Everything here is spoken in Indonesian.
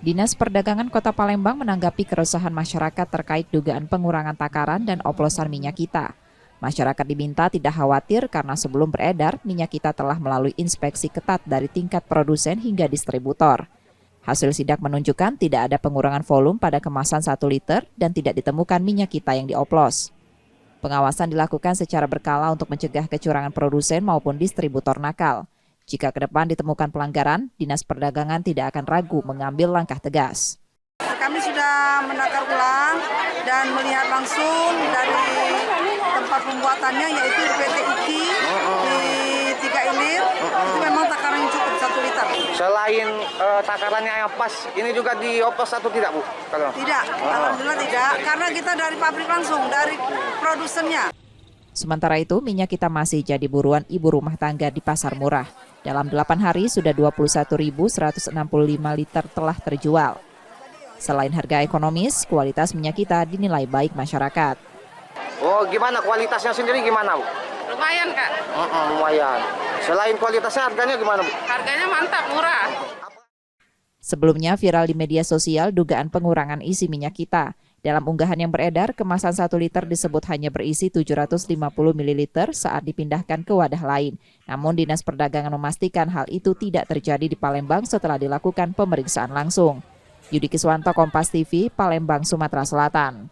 Dinas Perdagangan Kota Palembang menanggapi keresahan masyarakat terkait dugaan pengurangan takaran dan oplosan minyak kita. Masyarakat diminta tidak khawatir karena sebelum beredar, minyak kita telah melalui inspeksi ketat dari tingkat produsen hingga distributor. Hasil sidak menunjukkan tidak ada pengurangan volume pada kemasan 1 liter dan tidak ditemukan minyak kita yang dioplos. Pengawasan dilakukan secara berkala untuk mencegah kecurangan produsen maupun distributor nakal. Jika ke depan ditemukan pelanggaran, Dinas Perdagangan tidak akan ragu mengambil langkah tegas. Kami sudah menakar ulang dan melihat langsung dari tempat pembuatannya, yaitu PT IKI di 3 Ilir, itu memang takaran yang cukup 1 liter. Selain takarannya yang pas, ini juga dioplos atau tidak, Bu? Tidak, alhamdulillah tidak, karena kita dari pabrik langsung, dari produsennya. Sementara itu, minyak kita masih jadi buruan ibu rumah tangga di pasar murah. Dalam 8 hari sudah 21.165 liter telah terjual. Selain harga ekonomis, kualitas minyak kita dinilai baik masyarakat. Oh, gimana kualitasnya sendiri gimana, Bu? Lumayan, Kak. Lumayan. Selain kualitasnya, harganya gimana, Bu? Harganya mantap, murah. Sebelumnya viral di media sosial dugaan pengurangan isi minyak kita. Dalam unggahan yang beredar, kemasan 1 liter disebut hanya berisi 750 ml saat dipindahkan ke wadah lain. Namun Dinas Perdagangan memastikan hal itu tidak terjadi di Palembang setelah dilakukan pemeriksaan langsung. Yudi Kiswanto, Kompas TV, Palembang, Sumatera Selatan.